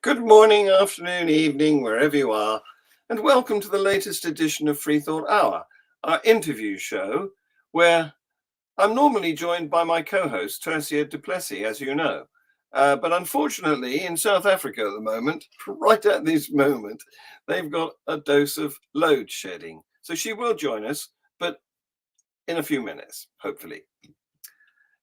Good morning, afternoon, evening, wherever you are, and welcome to the latest edition of Free Thought Hour, our interview show, where I'm normally joined by my co-host, Tercia Duplessis, as you know. But unfortunately, in South Africa at the moment, right at this moment, they've got a dose of load shedding. So she will join us, but in a few minutes, hopefully.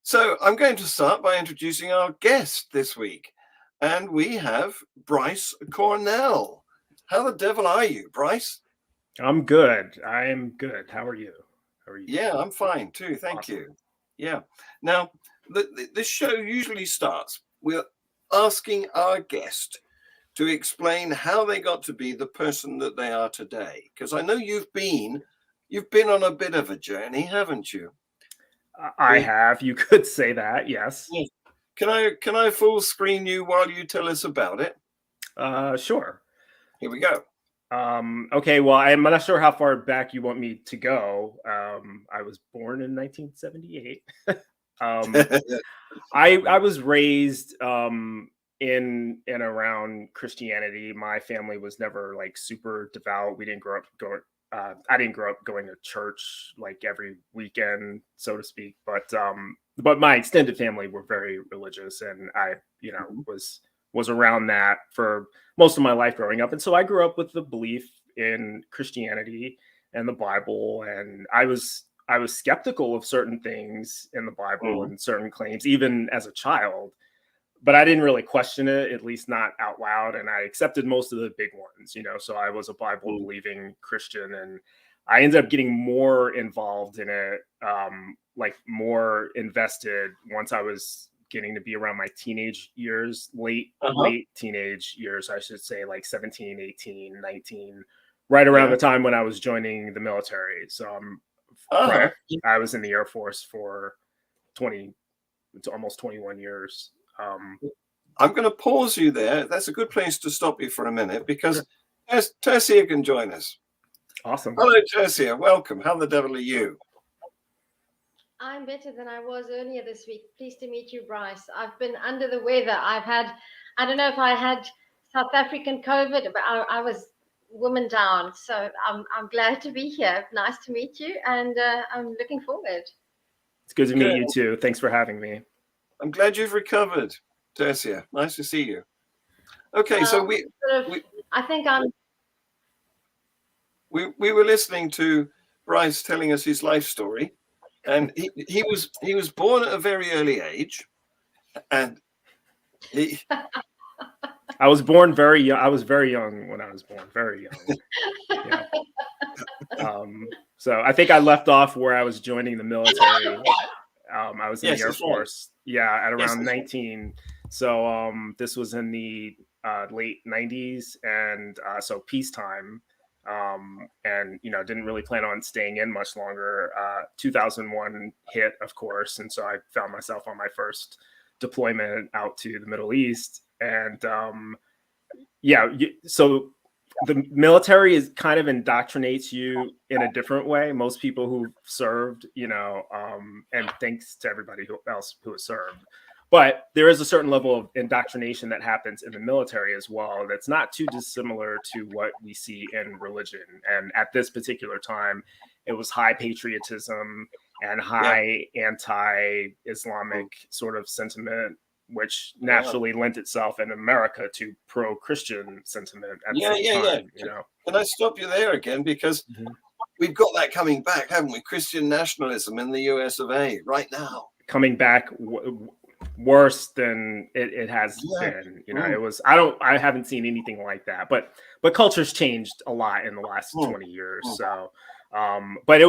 So I'm going to start by introducing our guest this week. And we have Bryce Cornell. How the devil are you, Bryce? I'm good. I am good. How are you? How are you? Yeah, I'm fine too. Thank Awesome. you. Yeah. Now, this show usually starts with asking our guest to explain how they got to be the person that they are today. Because I know you've been on a bit of a journey, haven't you? I We, have. You could say that. Yes. yeah. Can I full screen you while you tell us about it? Sure. Here we go. Okay. Well, I'm not sure how far back you want me to go. I was born in 1978. um, I was raised in and around Christianity. My family was never like super devout. We didn't grow up going. I didn't grow up going to church like every weekend, so to speak. But my extended family were very religious, and I, was around that for most of my life growing up. And so I grew up with the belief in Christianity and the Bible, and I was skeptical of certain things in the Bible Mhm. and certain claims, even as a child. But I didn't really question it, at least not out loud. And I accepted most of the big ones. So I was a Bible Mhm. believing Christian, and I ended up getting more involved in it, like more invested once I was getting to be around my teenage years, late, Uh-huh. late teenage years, I should say, like 17, 18, 19, right around Yeah. the time when I was joining the military. So Uh-huh. I was in the Air Force for 20, it's almost 21 years. Um, I'm going to pause you there. That's a good place to stop you for a minute because sure. Tercia can join us. Awesome. Hello, Tercia. Welcome. How the devil are you? I'm better than I was earlier this week. Pleased to meet you, Bryce. I've been under the weather. I don't know if I had South African COVID, but I was woman down. So I'm glad to be here. Nice to meet you, and I'm looking forward. It's good to meet Good. you too. Thanks for having me. I'm glad you've recovered, Tercia. Nice to see you. Okay, so Well, we sort of. we I think I'm. we were listening to Bryce telling us his life story, and he was born at a very early age, and he I was born very young. I was very young when I was born. Very young. Yeah. So I think I left off where I was joining the military. I was in the yes, Air that's right. Force. Yeah, at Yes, around that's right. 19. So this was in the late 90s, and so peacetime. And didn't really plan on staying in much longer. 2001 hit, of course, and so I found myself on my first deployment out to the Middle East, and yeah, so the military is kind of indoctrinates you in a different way. Most people who've served, and thanks to everybody else who has served. But there is a certain level of indoctrination that happens in the military as well that's not too dissimilar to what we see in religion. And at this particular time, it was high patriotism and Yeah. high anti-Islamic sort of sentiment, which Yeah. naturally lent itself in America to pro-Christian sentiment at the Yeah, same yeah, yeah. time. Can I stop you there again? Because Mhm. we've got that coming back, haven't we? Christian nationalism in the US of A right now. Coming back worse than it has Yeah. been. Mm, I haven't seen anything like that, but culture's changed a lot in the last mm, 20 years. mm. So, but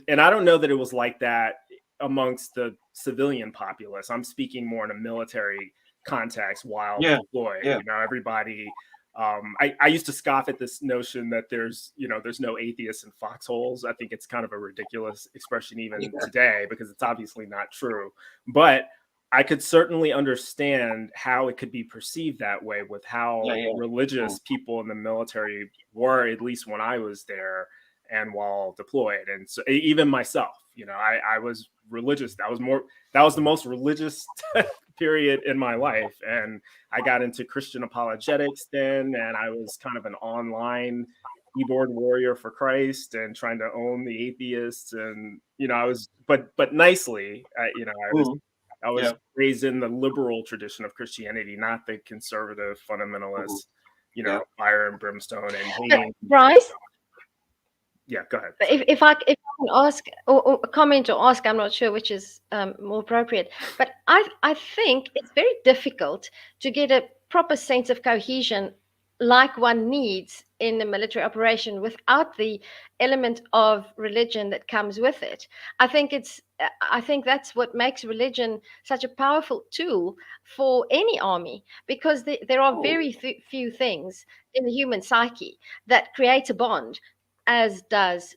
and I don't know that it was like that amongst the civilian populace. I'm speaking more in a military context while Yeah. deployed. Yeah. Everybody. I used to scoff at this notion that there's no atheists in foxholes. I think it's kind of a ridiculous expression even Yeah. today because it's obviously not true. But I could certainly understand how it could be perceived that way with Yeah. how Yeah. Mm, religious people in the military were, at least when I was there and while deployed. And so even myself, I was religious. That was the most religious period in my life. And I got into Christian apologetics then, and I was kind of an online keyboard warrior for Christ and trying to own the atheists. And, I was, but nicely, I was raised in the liberal tradition of Christianity, not the conservative fundamentalist, fire and brimstone and hating. Bryce? Yeah, go ahead. If I can ask or comment or ask, I'm not sure which is more appropriate, but I think it's very difficult to get a proper sense of cohesion like one needs in a military operation without the element of religion that comes with it. I think that's what makes religion such a powerful tool for any army, because there are very few things in the human psyche that create a bond as does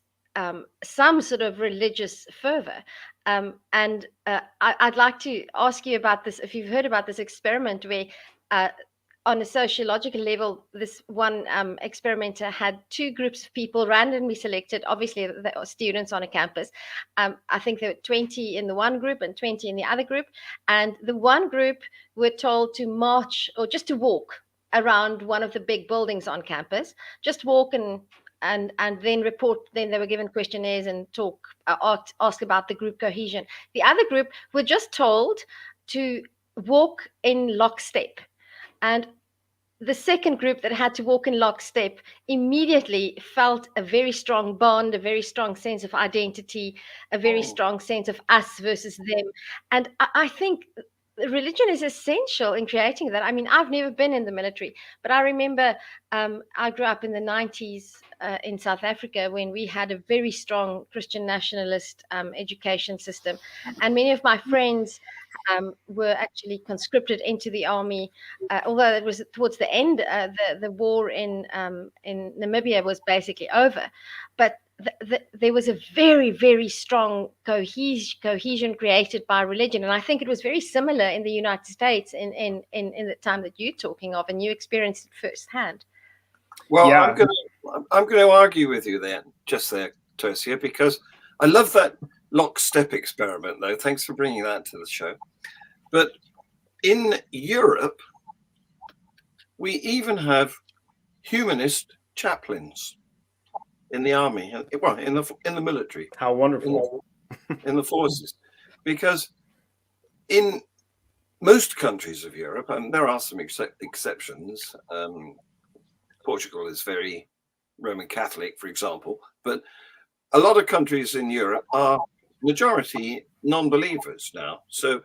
some sort of religious fervor. I'd like to ask you about this, if you've heard about this experiment where on a sociological level, this one experimenter had two groups of people randomly selected. Obviously, they are students on a campus. I think there were 20 in the one group and 20 in the other group. And the one group were told to march or just to walk around one of the big buildings on campus, just walk and then report. Then they were given questionnaires and ask about the group cohesion. The other group were just told to walk in lockstep. And the second group that had to walk in lockstep immediately felt a very strong bond, a very strong sense of identity, a very strong sense of us versus them. And I think religion is essential in creating that. I mean, I've never been in the military, but I remember I grew up in the 90s in South Africa when we had a very strong Christian nationalist education system. And many of my friends were actually conscripted into the army, although it was towards the end, the war in Namibia was basically over. But there was a very, very strong cohesion created by religion. And I think it was very similar in the United States in the time that you're talking of, and you experienced it firsthand. Well, yeah. I'm going to argue with you then, just there, Tercia, because I love that lockstep experiment, though. Thanks for bringing that to the show. But in Europe, we even have humanist chaplains in the army, well, in the military. How wonderful! In the forces, because in most countries of Europe, and there are some exceptions. Portugal is very Roman Catholic, for example, but a lot of countries in Europe are majority non-believers now. So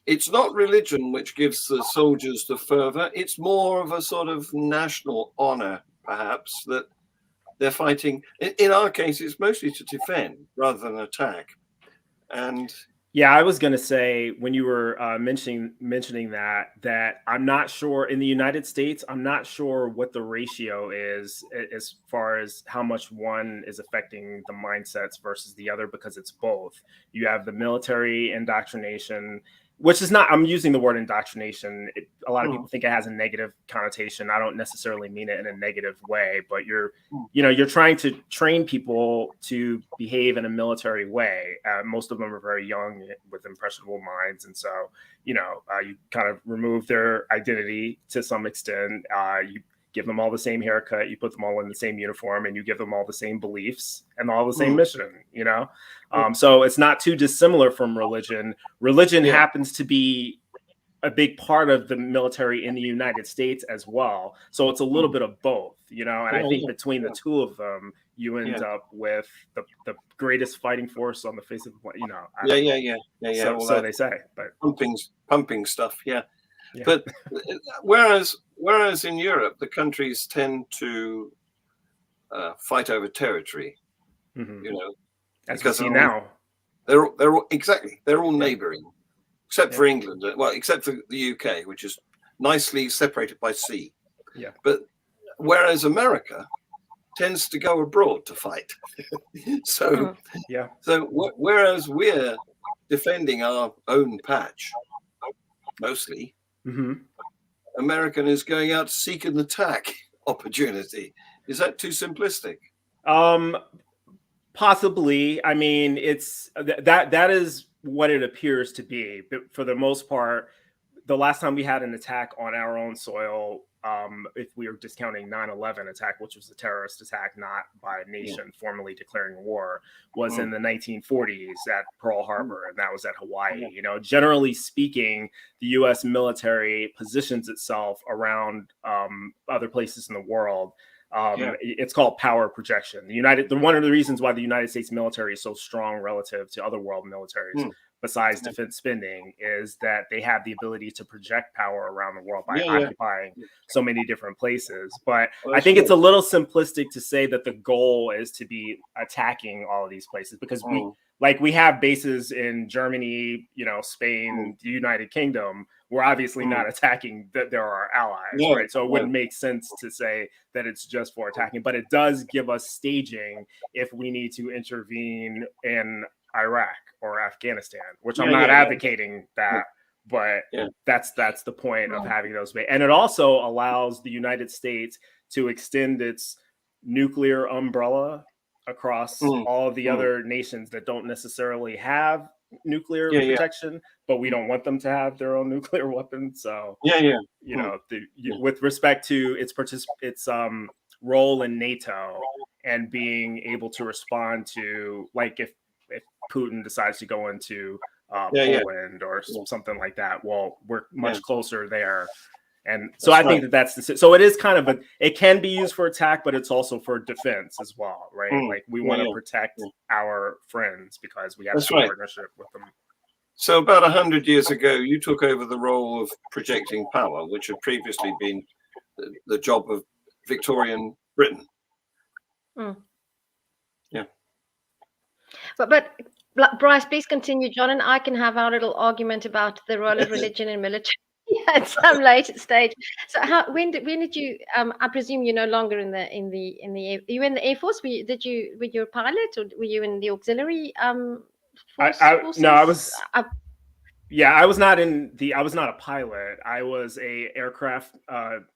it's not religion which gives the soldiers the fervor. It's more of a sort of national honor, perhaps, that they're fighting. In our case, it's mostly to defend rather than attack. And yeah, I was going to say, when you were mentioning that I'm not sure in the United States, I'm not sure what the ratio is as far as how much one is affecting the mindsets versus the other, because it's both. You have the military indoctrination, which is not, I'm using the word indoctrination. A lot of people think it has a negative connotation. I don't necessarily mean it in a negative way, but you're trying to train people to behave in a military way. Most of them are very young with impressionable minds. And so, you kind of remove their identity to some extent. You give them all the same haircut, you put them all in the same uniform, and you give them all the same beliefs and all the same mission, So it's not too dissimilar from religion. Religion happens to be a big part of the military in the United States as well. So it's a little bit of both, and I think between the two of them, you end up with the greatest fighting force on the face of the planet, So they say, but pumping stuff. Yeah. But whereas in Europe, the countries tend to fight over territory, as we see now. They're all neighboring, except for England. Well, except for the UK, which is nicely separated by sea. Yeah. But whereas America tends to go abroad to fight. So whereas we're defending our own patch, mostly. American is going out to seek an attack opportunity. Is that too simplistic? Possibly. I mean, it's that is what it appears to be. But for the most part, the last time we had an attack on our own soil, if we are discounting 9/11 attack, which was a terrorist attack, not by a nation formally declaring war, was in the 1940s at Pearl Harbor, and that was at Hawaii. You know, generally speaking, the U.S. military positions itself around other places in the world. It's called power projection. One of the reasons why the United States military is so strong relative to other world militaries, besides defense spending, is that they have the ability to project power around the world by occupying so many different places. But I think it's a little simplistic to say that the goal is to be attacking all of these places, because we have bases in Germany, you know, Spain, the United Kingdom. We're obviously not attacking that there are allies, right? So it wouldn't make sense to say that it's just for attacking, but it does give us staging if we need to intervene in Iraq or Afghanistan, which I'm not advocating that, but that's the point of having those. And it also allows the United States to extend its nuclear umbrella across all of the other nations that don't necessarily have nuclear protection, but we don't want them to have their own nuclear weapons. So you know, with respect to its role in NATO and being able to respond to, like, if Putin decides to go into Poland or something like that, well, we're much closer there. And so I think so it is kind of it can be used for attack, but it's also for defense as well, right? Like, we want to protect our friends because we have a partnership with them. So about 100 years ago, you took over the role of projecting power, which had previously been the job of Victorian Britain. But Bryce, please continue. John and I can have our little argument about the role of religion in military at some later stage. So when did you? I presume you're no longer in the Are you in the Air Force? Were you a pilot, or were you in the auxiliary forces? No, I was. I was not I was not a pilot. I was a aircraft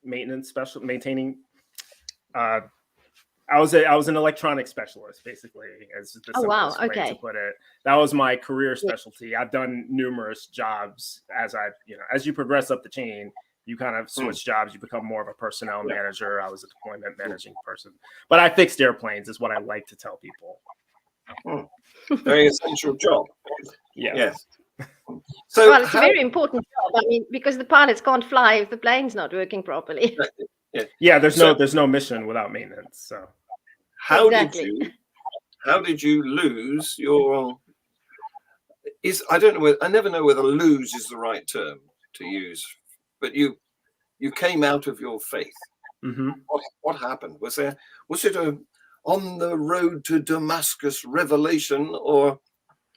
maintenance specialist, maintaining. I was an electronic specialist, basically, as the simplest way to put it. That was my career specialty. I've done numerous jobs as you progress up the chain, you kind of switch jobs. You become more of a personnel manager. I was a deployment managing person, but I fixed airplanes is what I like to tell people. Very essential job. Yes. So well, it's a very important job. I mean, because the pilots can't fly if the plane's not working properly. There's no mission without maintenance. So how did you lose your? I don't know. I never know whether lose is the right term to use, but you came out of your faith. Mm-hmm. What happened? Was it a on the road to Damascus revelation, or?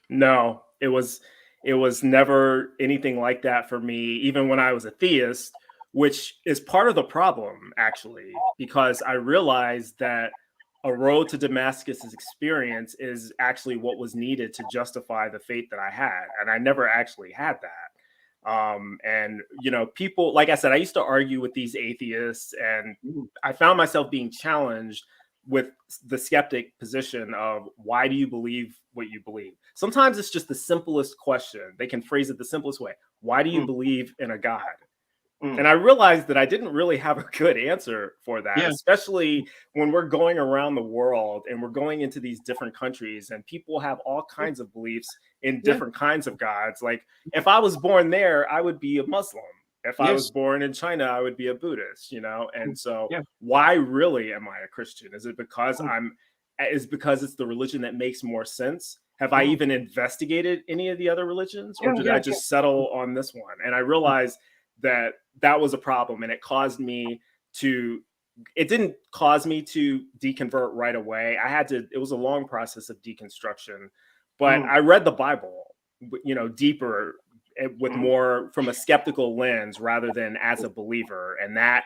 No, it was never anything like that for me, even when I was a theist, which is part of the problem, actually, because I realized that a road to Damascus's experience is actually what was needed to justify the faith that I had. And I never actually had that. And, people, like I said, I used to argue with these atheists, and I found myself being challenged with the skeptic position of, why do you believe what you believe? Sometimes it's just the simplest question. They can phrase it the simplest way. Why do you believe in a God? And I realized that I didn't really have a good answer for that, especially when we're going around the world and we're going into these different countries and people have all kinds of beliefs in different kinds of gods. Like, if I was born there, I would be a Muslim. If I was born in China, I would be a Buddhist, And so why really am I a Christian? Is it because because it's the religion that makes more sense? Have I even investigated any of the other religions, or did I just settle on this one? And I realized that was a problem, and it didn't cause me to deconvert right away. It was a long process of deconstruction, but I read the Bible, deeper, with more from a skeptical lens rather than as a believer. And that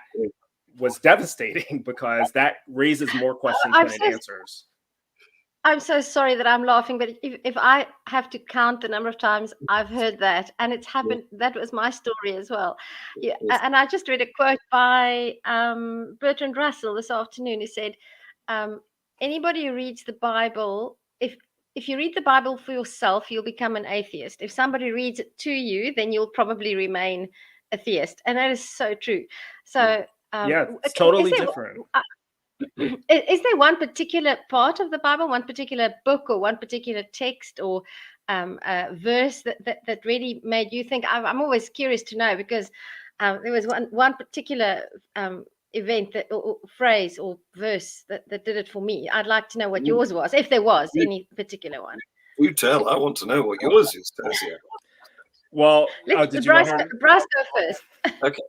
was devastating because that raises more questions than it answers. I'm so sorry that I'm laughing, but if I have to count the number of times I've heard that, and it's happened, that was my story as well. And I just read a quote by Bertrand Russell this afternoon. He said, anybody who reads the Bible, if you read the Bible for yourself, you'll become an atheist. If somebody reads it to you, then you'll probably remain a theist, and that is so true. So yeah, it's totally different. Is there one particular part of the Bible, one particular book, or one particular text, or a verse that really made you think? I'm always curious to know, because there was one particular event or phrase or verse that did it for me. I'd like to know what yours was, if there was any particular one. You tell. I want to know what yours is, Tercia. Well, did Bryce go first? Okay.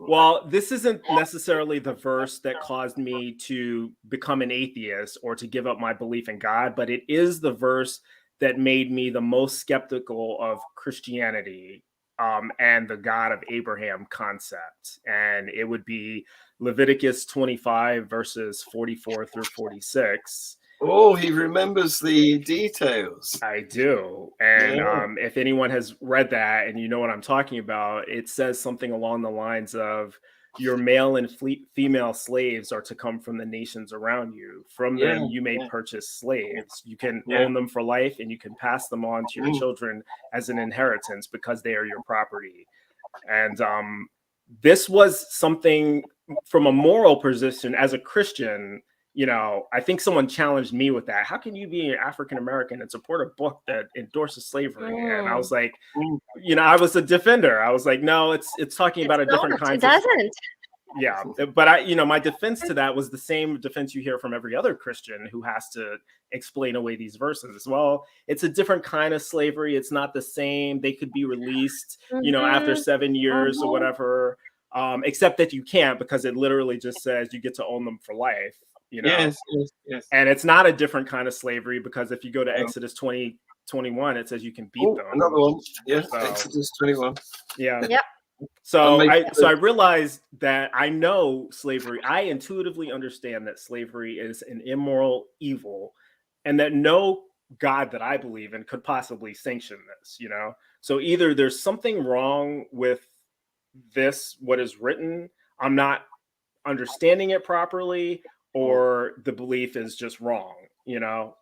Well, this isn't necessarily the verse that caused me to become an atheist or to give up my belief in God, but it is the verse that made me the most skeptical of Christianity and the God of Abraham concept. And it would be Leviticus 25, verses 44 through 46. Oh, he remembers the details. I do. And if anyone has read that and you know what I'm talking about, it says something along the lines of, your male and female slaves are to come from the nations around you. From them, you may purchase slaves. You can own them for life, and you can pass them on to your children as an inheritance because they are your property. And this was something from a moral position as a Christian. You know, I think someone challenged me with that. How can you be an African-American and support a book that endorses slavery? And I was like, you know, I was a defender. I was like, no, it's talking about a different kind of. It doesn't. Yeah. But my defense to that was the same defense you hear from every other Christian who has to explain away these verses. Well, it's a different kind of slavery. It's not the same. They could be released, you know, after 7 years or whatever, except that you can't, because it literally just says you get to own them for life. You know? Yes. And it's not a different kind of slavery, because if you go to Exodus 20:21, it says you can beat them. Another one. Yeah, so, Exodus 21. Yeah. Yep. So I realized that I know slavery. I intuitively understand that slavery is an immoral evil, and that no God that I believe in could possibly sanction this, you know? So either there's something wrong with this, what is written, I'm not understanding it properly, or the belief is just wrong, you know?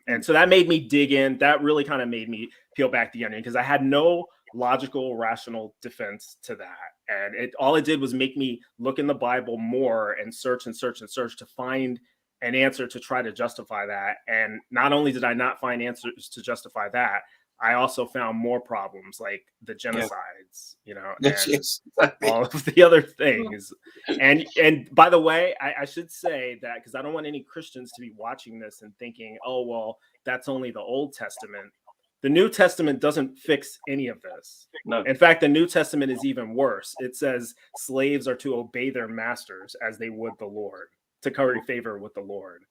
And so that made me dig in. That really kind of made me peel back the onion, because I had no logical, rational defense to that. And all it did was make me look in the Bible more and search to find an answer to try to justify that. And not only did I not find answers to justify that, I also found more problems, like the genocides, you know, and all of the other things. And by the way, I should say that, because I don't want any Christians to be watching this and thinking, oh, well, that's only the Old Testament. The New Testament doesn't fix any of this. No. In fact, the New Testament is even worse. It says slaves are to obey their masters as they would the Lord, to curry favor with the Lord.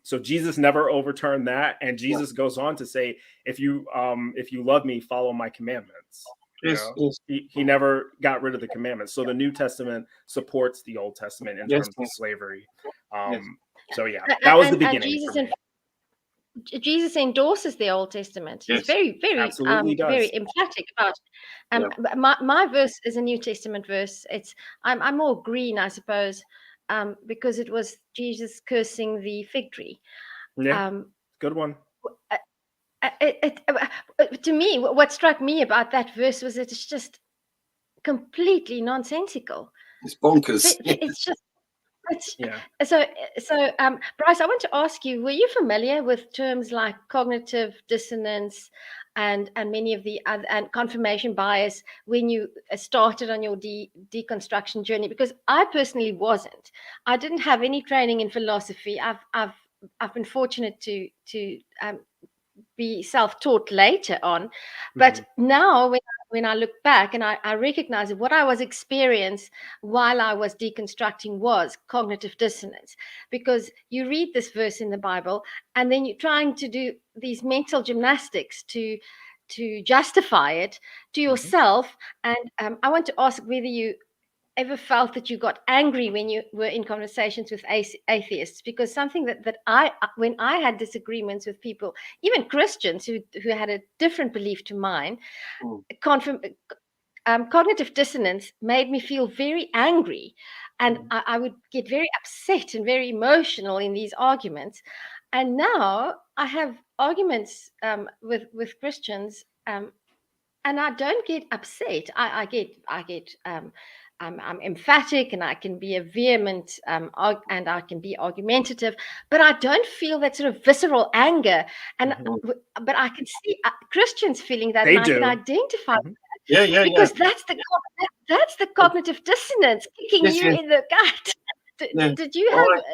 So Jesus never overturned that, and Jesus goes on to say, if you love me, follow my commandments. Yes. He never got rid of the commandments. So the New Testament supports the Old Testament in terms of slavery. So yeah, that was the beginning. Jesus endorses the Old Testament. He's very very emphatic about. My verse is a New Testament verse. I'm more green, I suppose. Because it was Jesus cursing the fig tree. Good one. To me, what struck me about that verse was that it's just completely nonsensical. It's bonkers. It's just. So, Bryce, I want to ask you: were you familiar with terms like cognitive dissonance and many of the other, and confirmation bias when you started on your deconstruction journey? Because I personally wasn't. I didn't have any training in philosophy. I've been fortunate to be self-taught later on, but now when I look back and I recognize that what I was experiencing while I was deconstructing was cognitive dissonance, because you read this verse in the Bible and then you're trying to do these mental gymnastics to justify it to yourself. And I want to ask whether you ever felt that you got angry when you were in conversations with atheists, because something that when I had disagreements with people, even Christians who had a different belief to mine, cognitive dissonance made me feel very angry, and I would get very upset and very emotional in these arguments. And now I have arguments with Christians I don't get upset. I get I'm emphatic, and I can be a vehement and I can be argumentative, but I don't feel that sort of visceral anger. And but I can see Christians feeling that, They and I can do. identify Yeah, because that's the cognitive dissonance kicking Yes, you yes. in the gut. Yeah. Did you Well, have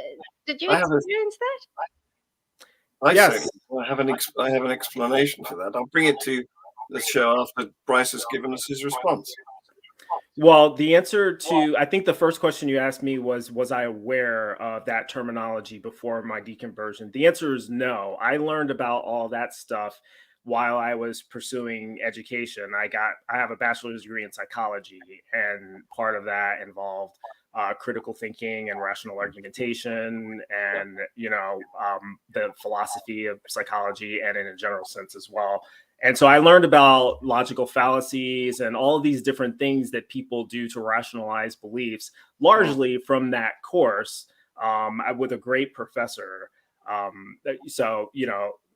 did you I have a- experience that? Yes. I have an explanation for that. I'll bring it to the show after Bryce has given us his response. Well, the answer to, I think the first question you asked me was I aware of that terminology before my deconversion? The answer is no. I learned about all that stuff while I was pursuing education. I have a bachelor's degree in psychology, and part of that involved critical thinking and rational argumentation, and the philosophy of psychology, and in a general sense as well. And so I learned about logical fallacies and all of these different things that people do to rationalize beliefs, largely from that course, with a great professor.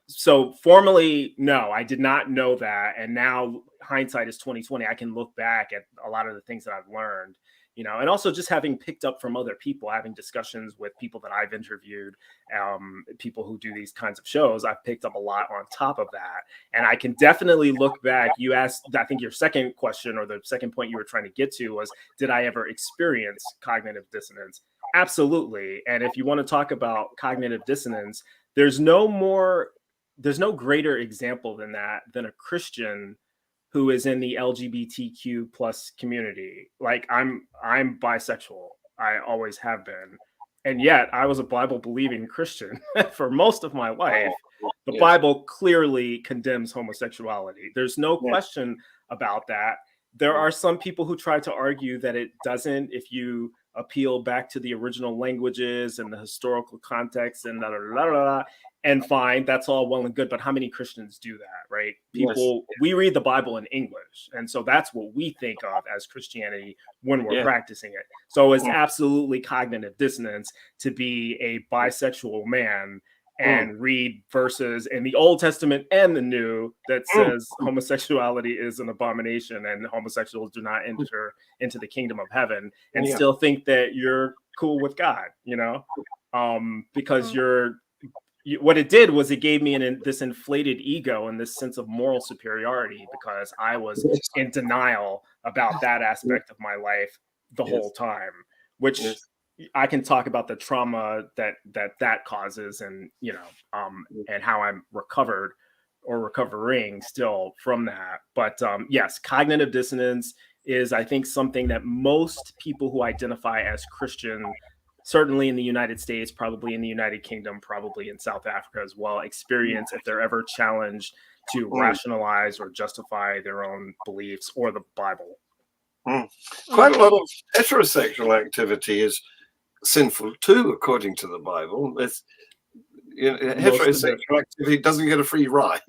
So formally, no, I did not know that. And now hindsight is 2020. I can look back at a lot of the things that I've learned, and also just having picked up from other people, having discussions with people that I've interviewed, people who do these kinds of shows. I've picked up a lot on top of that. And I can definitely look back. You asked, I think your second question, or the second point you were trying to get to, was, did I ever experience cognitive dissonance? Absolutely. And if you want to talk about cognitive dissonance, there's no greater example than a Christian who is in the LGBTQ plus community. Like, I'm bisexual. I always have been. And yet I was a Bible believing Christian for most of my life. The Bible clearly condemns homosexuality. There's no question about that. There are some people who try to argue that it doesn't, if you appeal back to the original languages and the historical context and and fine, that's all well and good, but how many Christians do that, right? We read the Bible in English, and so that's what we think of as Christianity when we're practicing it. So it's absolutely cognitive dissonance to be a bisexual man and read verses in the Old Testament and the New that says homosexuality is an abomination and homosexuals do not enter into the kingdom of heaven, and still think that you're cool with God, because what it did was it gave me this inflated ego and this sense of moral superiority, because I was in denial about that aspect of my life the whole time, which I can talk about the trauma that causes, and and how I'm recovered or recovering still from that. But yes, cognitive dissonance is, I think, something that most people who identify as Christian, certainly in the United States, probably in the United Kingdom, probably in South Africa as well, experience if they're ever challenged to rationalize or justify their own beliefs or the Bible. Quite a lot of heterosexual activity is sinful too, according to the Bible. Heterosexual activity doesn't get a free ride.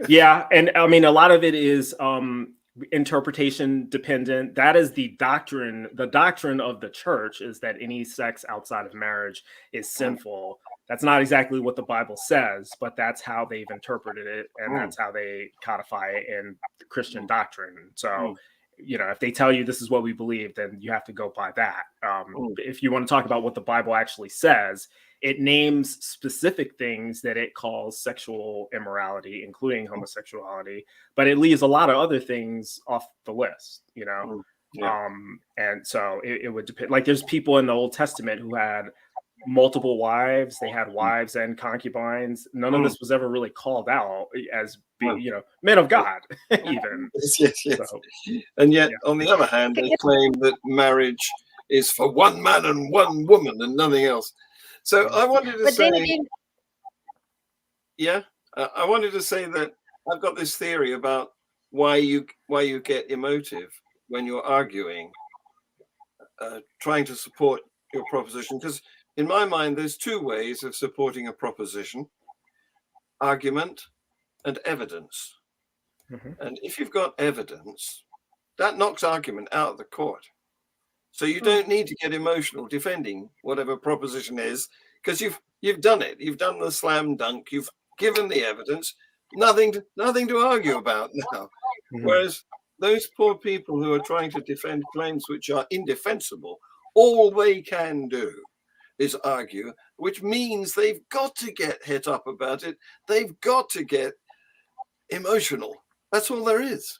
Yeah, and I mean, a lot of it is interpretation dependent. That is the doctrine. The doctrine of the church is that any sex outside of marriage is sinful. That's not exactly what the Bible says, but that's how they've interpreted it, and that's how they codify it in the Christian doctrine. So, if they tell you this is what we believe, then you have to go by that. If you want to talk about what the Bible actually says, it names specific things that it calls sexual immorality, including homosexuality, but it leaves a lot of other things off the list, and so it would depend. Like, there's people in the Old Testament who had multiple wives. They had wives and concubines. None of this was ever really called out as being, men of God, even. Yes. So, and yet, on the other hand, they claim that marriage is for one man and one woman and nothing else. So I wanted to say, I wanted to say that I've got this theory about why you get emotive when you're arguing, trying to support your proposition. Because in my mind, there's two ways of supporting a proposition: argument and evidence. And if you've got evidence, that knocks argument out of the court. So you don't need to get emotional defending whatever proposition is, because you've done it. You've done the slam dunk. You've given the evidence. Nothing to argue about now. Whereas those poor people who are trying to defend claims which are indefensible, all they can do is argue, which means they've got to get het up about it. They've got to get emotional. That's all there is.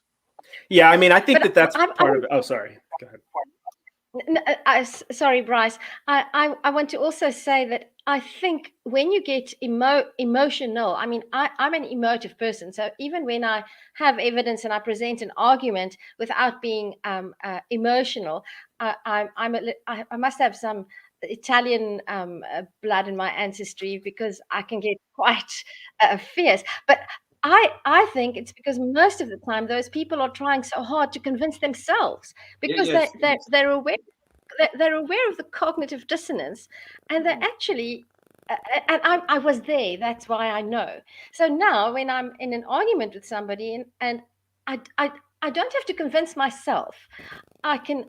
Yeah, I mean, I think that's part of it. Oh, sorry. Go ahead. Sorry, Bryce. I want to also say that I think when you get emotional, I mean, I'm an emotive person. So even when I have evidence and I present an argument without being emotional, I must have some Italian blood in my ancestry, because I can get quite fierce. But I think it's because most of the time those people are trying so hard to convince themselves, because they're aware of the cognitive dissonance, and they're actually and I was there, that's why I know. So now when I'm in an argument with somebody, and I don't have to convince myself, I can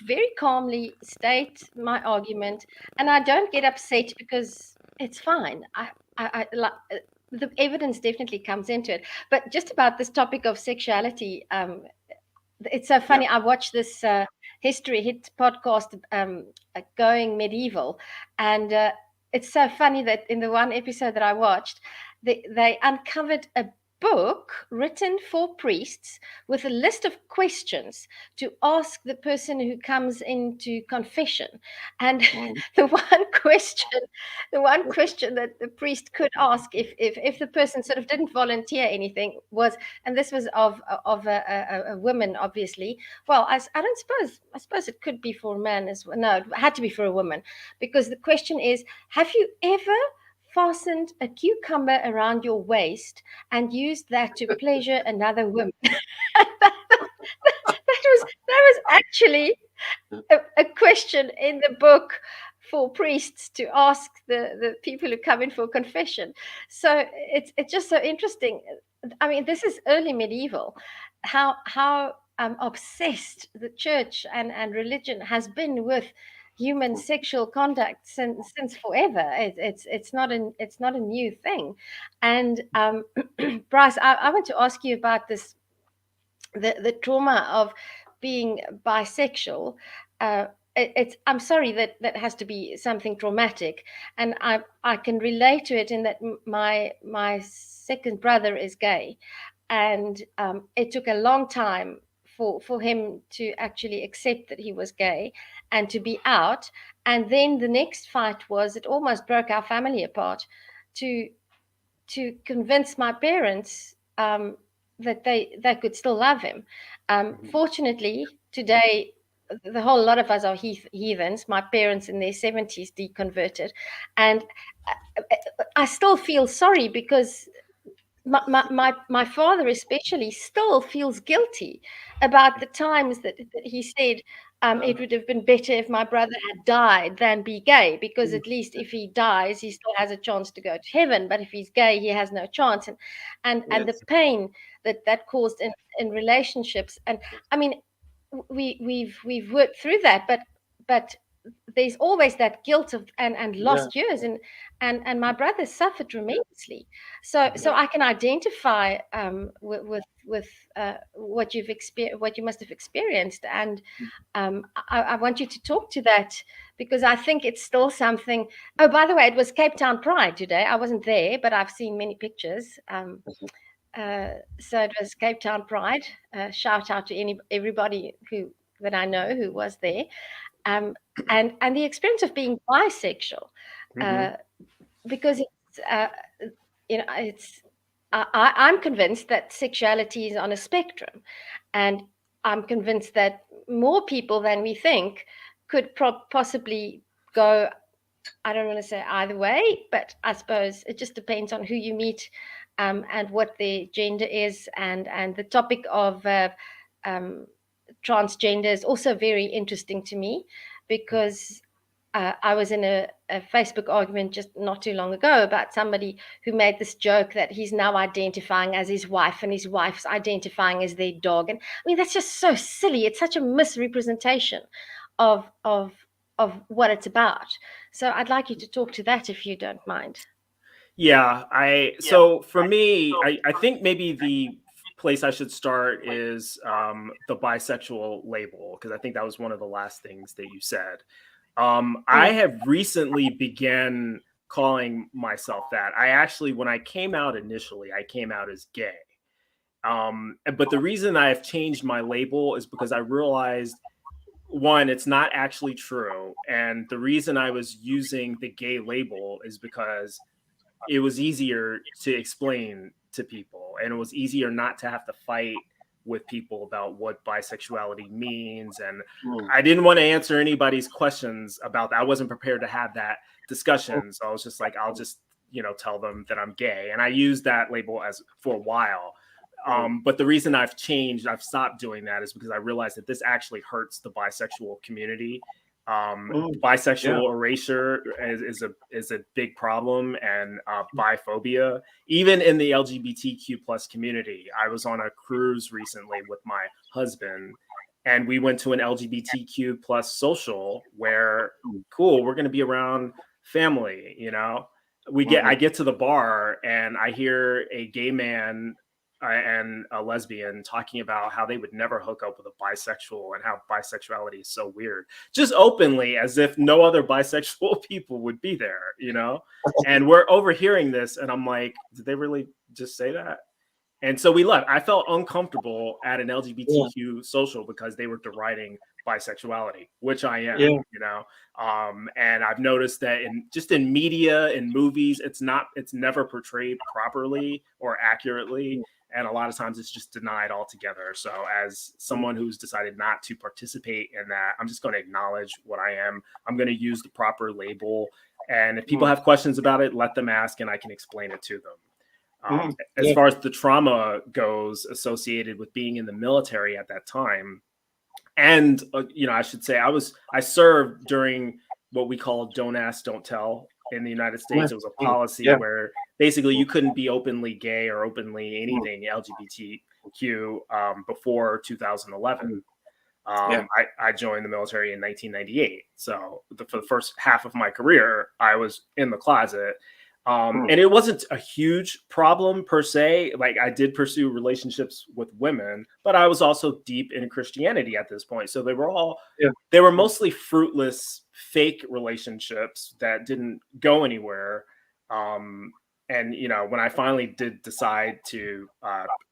very calmly state my argument, and I don't get upset, because it's fine. The evidence definitely comes into it. But just about this topic of sexuality, it's so funny. I watched this history hit podcast, Going Medieval, and it's so funny that in the one episode that I watched, they uncovered a book written for priests with a list of questions to ask the person who comes into confession. And the one question that the priest could ask, if the person sort of didn't volunteer anything, was, and this was of a woman, obviously. Well, I suppose it could be for a man as well. No, it had to be for a woman, because the question is, have you ever fastened a cucumber around your waist and used that to pleasure another woman? that was actually a question in the book for priests to ask the people who come in for confession. So it's just so interesting. I mean, this is early medieval, how obsessed the church and religion has been with human sexual conduct since forever. It's not a new thing. And Bryce, I want to ask you about this, the trauma of being bisexual. I'm sorry that has to be something traumatic, and I can relate to it in that my second brother is gay, and it took a long time for him to actually accept that he was gay and to be out. And then the next fight was, it almost broke our family apart, to convince my parents that they could still love him. Fortunately, today, the whole lot of us are heathens. My parents in their 70s deconverted, and I still feel sorry, because my father especially still feels guilty about the times that he said, it would have been better if my brother had died than be gay, because at least if he dies, he still has a chance to go to heaven. But if he's gay, he has no chance. And the pain that caused in relationships. And I mean, we've worked through that, but there's always that guilt of and lost years, and my brother suffered tremendously. So I can identify with what you must have experienced, and I want you to talk to that, because I think it's still something. Oh, by the way, it was Cape Town Pride today. I wasn't there, but I've seen many pictures. So it was Cape Town Pride. Shout out to everybody that I know who was there. And the experience of being bisexual, because I'm convinced that sexuality is on a spectrum, and I'm convinced that more people than we think could possibly go, I don't want to say either way, but I suppose it just depends on who you meet, and what their gender is, and the topic of transgender is also very interesting to me, because I was in a Facebook argument just not too long ago about somebody who made this joke that he's now identifying as his wife, and his wife's identifying as their dog. And I mean, that's just so silly. It's such a misrepresentation of what it's about. So I'd like you to talk to that, if you don't mind. Yeah, so for me, I think maybe place I should start is the bisexual label, because I think that was one of the last things that you said. I have recently began calling myself that. I actually, when I came out initially, I came out as gay. But the reason I have changed my label is because I realized, one, it's not actually true. And the reason I was using the gay label is because it was easier to explain to people, and it was easier not to have to fight with people about what bisexuality means. And I didn't want to answer anybody's questions about that. I wasn't prepared to have that discussion. So I was just like, I'll just, tell them that I'm gay. And I used that label for a while. But the reason I've stopped doing that is because I realized that this actually hurts the bisexual community. Bisexual erasure is a big problem, and biphobia, even in the LGBTQ plus community. I was on a cruise recently with my husband, and we went to an LGBTQ plus social where, cool, we're going to be around family. I get to the bar and I hear a gay man and a lesbian talking about how they would never hook up with a bisexual and how bisexuality is so weird, just openly, as if no other bisexual people would be there, and we're overhearing this. And I'm like, did they really just say that? And so we left. I felt uncomfortable at an LGBTQ social because they were deriding bisexuality, which I am, and I've noticed that in media and movies, it's never portrayed properly or accurately. And a lot of times it's just denied altogether. So as someone who's decided not to participate in that, I'm just going to acknowledge what I am. I'm going to use the proper label. And if people have questions about it, let them ask and I can explain it to them. As far as the trauma goes associated with being in the military at that time, and, I should say I served during what we call Don't Ask, Don't Tell in the United States. It was a policy where basically you couldn't be openly gay or openly anything LGBTQ before 2011. I joined the military in 1998. So for the first half of my career, I was in the closet. And it wasn't a huge problem per se. Like, I did pursue relationships with women, but I was also deep in Christianity at this point. So they were mostly fruitless, fake relationships that didn't go anywhere. And, when I finally did decide to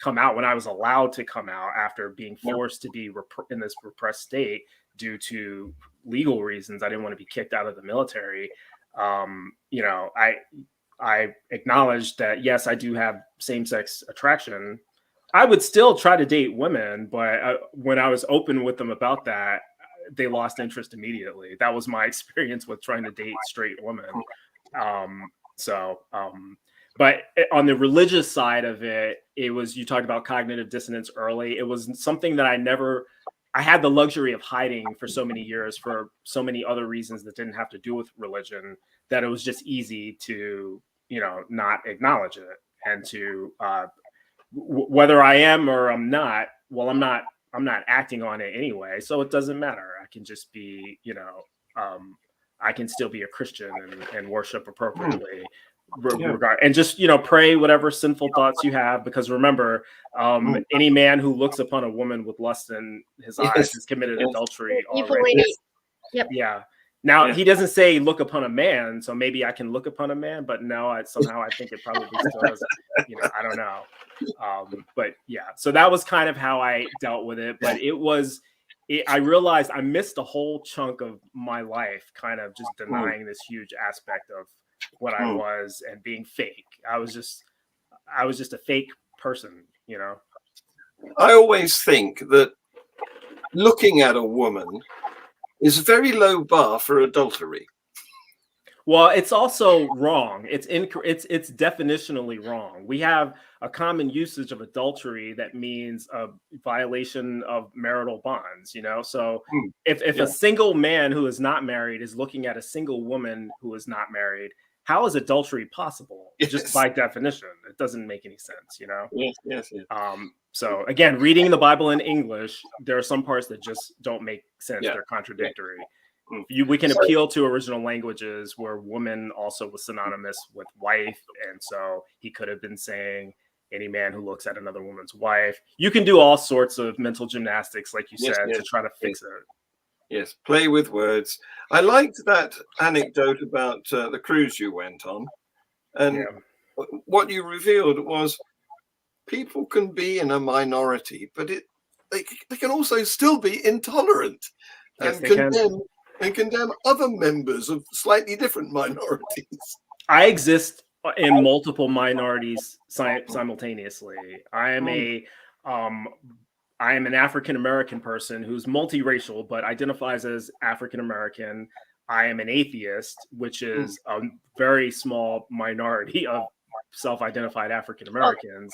come out, when I was allowed to come out after being forced to be in this repressed state due to legal reasons, I didn't want to be kicked out of the military. I acknowledged that, yes, I do have same-sex attraction. I would still try to date women, but when I was open with them about that, they lost interest immediately. That was my experience with trying to date straight women. But on the religious side of it, you talked about cognitive dissonance early. It was something that I had the luxury of hiding for so many years for so many other reasons that didn't have to do with religion, that it was just easy to, not acknowledge it, and to whether I am or I'm not, well, I'm not acting on it anyway. So it doesn't matter. I can just be, I can still be a Christian and worship appropriately. And just, pray whatever sinful thoughts you have, because remember, any man who looks upon a woman with lust in his eyes has committed adultery already. Yeah. Now, he doesn't say look upon a man, so maybe I can look upon a man, but no, I think it probably still doesn't, I don't know. But yeah, so that was kind of how I dealt with it. But I realized I missed a whole chunk of my life kind of just denying this huge aspect of what I was and being fake. I was just a fake person, I always think that looking at a woman is a very low bar for adultery. Well, it's also wrong. It's definitionally wrong. We have a common usage of adultery that means a violation of marital bonds, So if a single man who is not married is looking at a single woman who is not married, how is adultery possible? Yes. Just by definition, it doesn't make any sense, Yes. So again, reading the Bible in English, there are some parts that just don't make sense. They're contradictory. We can appeal to original languages where woman also was synonymous with wife. And so he could have been saying, any man who looks at another woman's wife. You can do all sorts of mental gymnastics, like you said, to try to fix it. Yes, play with words. I liked that anecdote about the cruise you went on. And what you revealed was people can be in a minority, but they can also still be intolerant and condemn other members of slightly different minorities. I exist in multiple minorities simultaneously. I am an African American person who's multiracial, but identifies as African American. I am an atheist, which is a very small minority of self-identified African Americans.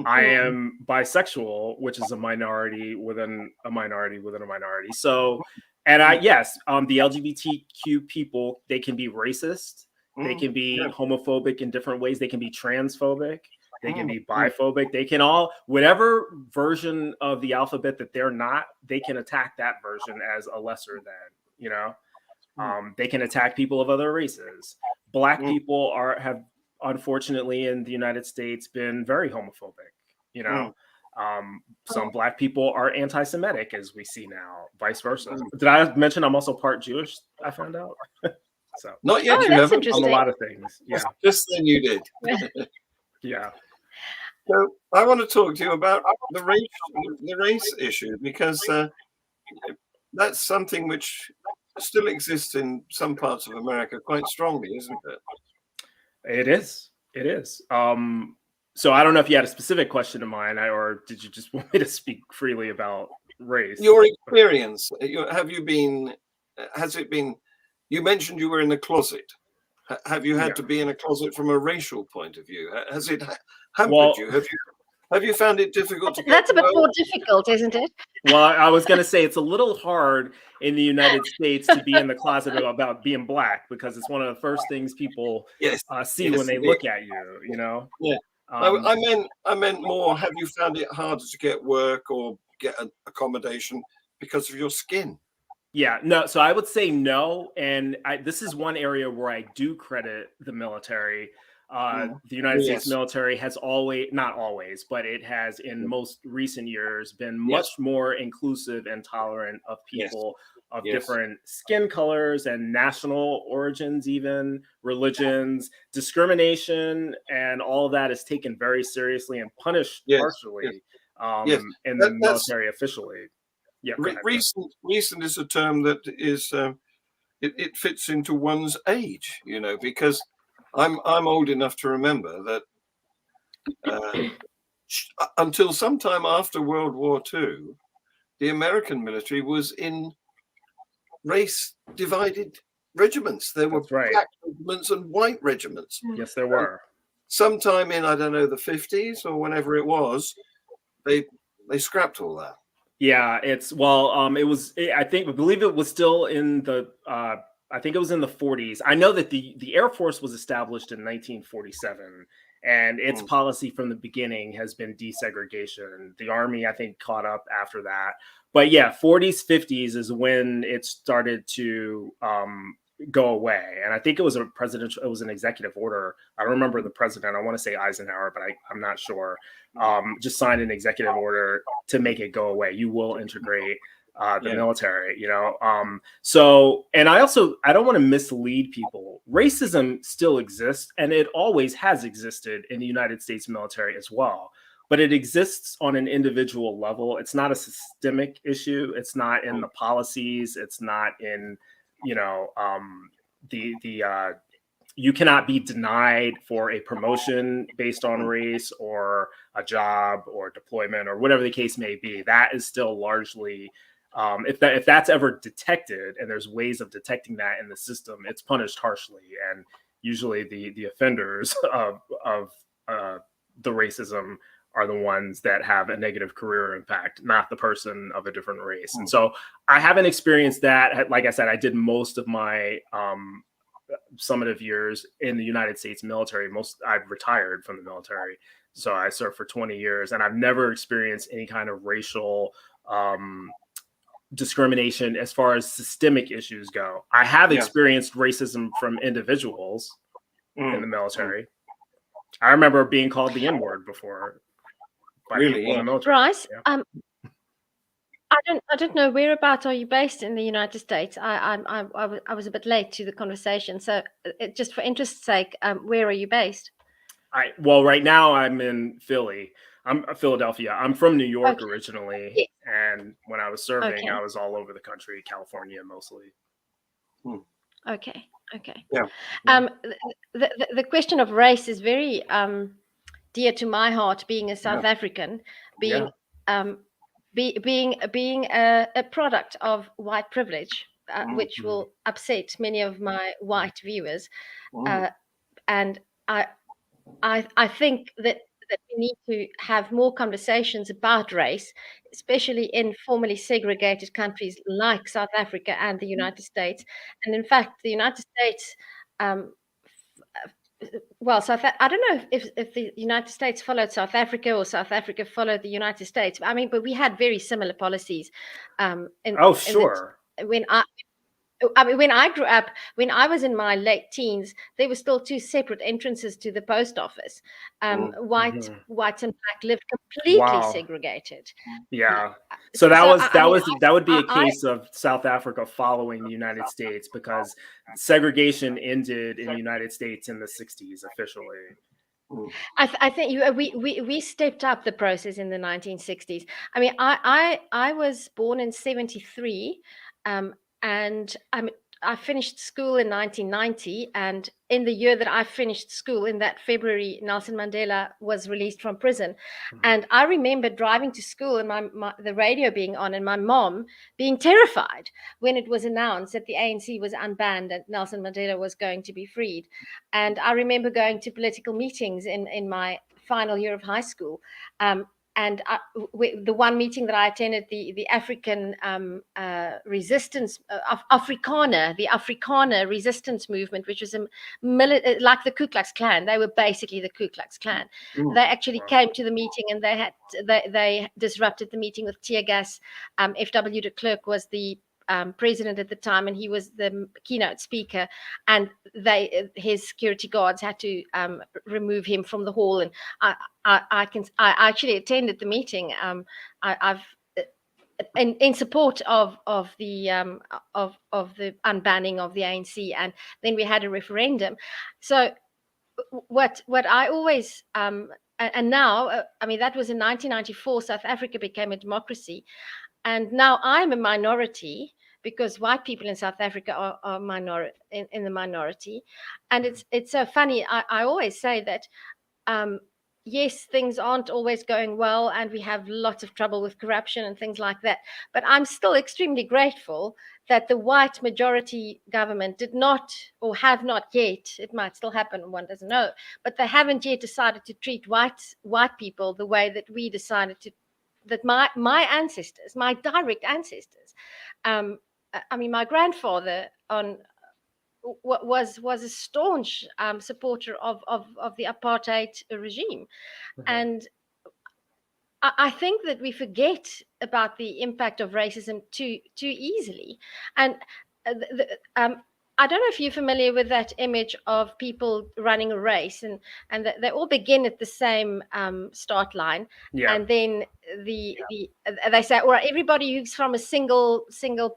I am bisexual, which is a minority within a minority within a minority. So, and the LGBTQ people, they can be racist. They can be homophobic in different ways. They can be transphobic. They can be biphobic. They can whatever version of the alphabet that they're not, they can attack that version as a lesser than, they can attack people of other races. Black people have unfortunately in the United States been very homophobic, some Black people are anti-Semitic, as we see now, vice versa. Did I mention I'm also part Jewish? I found out. So not yet. You that's haven't. interesting. On a lot of things. Yeah. Just then you did. Yeah. So I want to talk to you about the race issue, because that's something which still exists in some parts of America quite strongly, isn't it? It is. It is. So I don't know if you had a specific question in mind, or did you just want me to speak freely about race? Your experience. Has it been? You mentioned you were in the closet. Have you had to be in a closet from a racial point of view? Has it hampered you? Have you found it difficult to get? That's a bit more difficult, isn't it? Well, I was going to say it's a little hard in the United States to be in the closet about being Black, because it's one of the first things people see when they look at you. Yeah. I meant more. Have you found it harder to get work or get an accommodation because of your skin? Yeah, no. So I would say no. And this is one area where I do credit the military. The United States military has not always, but it has in most recent years been much more inclusive and tolerant of people of different skin colors and national origins, even religions. Discrimination and all of that is taken very seriously and punished harshly in the military officially. Yeah, recent is a term that is it fits into one's age, because I'm old enough to remember that until sometime after World War II, the American military was in race divided regiments. There were black regiments and white regiments. Yes, there were. Sometime in, I don't know, the 50s or whenever it was, they scrapped all that. Yeah, it was, I believe it was still in the, I think it was in the 40s. I know that the Air Force was established in 1947, and its policy from the beginning has been desegregation. The Army, I think, caught up after that. But yeah, 40s, 50s is when it started to go away. And I think it was an executive order. I don't remember the president. I want to say Eisenhower, but I'm not sure. Just signed an executive order to make it go away. You will integrate the military, So, and I don't want to mislead people. Racism still exists, and it always has existed in the United States military as well. But it exists on an individual level. It's not a systemic issue. It's not in the policies. It's not in, you cannot be denied for a promotion based on race or a job or deployment or whatever the case may be. That is still largely, if that's ever detected, and there's ways of detecting that in the system, it's punished harshly. And usually the offenders of the racism are the ones that have a negative career impact, not the person of a different race. And so I haven't experienced that. Like I said, I did most of my summative years in the United States military. I've retired from the military. So I served for 20 years, and I've never experienced any kind of racial discrimination as far as systemic issues go. I have experienced racism from individuals in the military. I remember being called the N-word before by Really, people in yeah. the military. Bryce, Yeah. I don't know, whereabouts are you based in the United States? I was a bit late to the conversation, so just for interest's sake, where are you based? Well, right now I'm in Philly. I'm Philadelphia. I'm from New York Okay. originally, Yes. and when I was serving, Okay. I was all over the country, California mostly. Okay. Okay. Yeah. The question of race is very dear to my heart, being a South African, being being a product of white privilege, which will upset many of my white viewers, and I think that we need to have more conversations about race, especially in formerly segregated countries like South Africa and the United States. And in fact, the United States, um, well, I don't know if the United States followed South Africa or South Africa followed the United States. I mean, but we had very similar policies. Sure. When I grew up, when I was in my late teens, there were still two separate entrances to the post office. Whites and black lived completely segregated. Yeah. So that would be a case of South Africa following the United States, because segregation ended in the United States in the 60s officially. I think we stepped up the process in the 1960s. I mean, I was born in 73, and I finished school in 1990, and in the year that I finished school, in that February, Nelson Mandela was released from prison. And I remember driving to school and the radio being on, and my mom being terrified when it was announced that the ANC was unbanned and Nelson Mandela was going to be freed. And I remember going to political meetings in my final year of high school. And the one meeting that I attended, the African resistance, the Afrikaner resistance movement, which was like the Ku Klux Klan. They were basically the Ku Klux Klan. They actually came to the meeting, and they disrupted the meeting with tear gas. F.W. de Klerk was the president at the time, and he was the keynote speaker, and his security guards had to remove him from the hall. And I actually attended the meeting. I've in support of the unbanning of the ANC, and then we had a referendum. So what I always and now I mean, that was in 1994. South Africa became a democracy, and now I'm a minority, because white people in South Africa are in the minority. And it's so funny. I always say that yes, things aren't always going well, and we have lots of trouble with corruption and things like that. But I'm still extremely grateful that the white majority government did not, or have not yet, it might still happen, one doesn't know, but they haven't yet decided to treat white people the way that we decided to, that my ancestors, my direct ancestors, I mean, my grandfather was a staunch supporter of the apartheid regime. And I think that we forget about the impact of racism too easily. And I don't know if you're familiar with that image of people running a race, and they all begin at the same start line, and then they say, all right, everybody who's from a single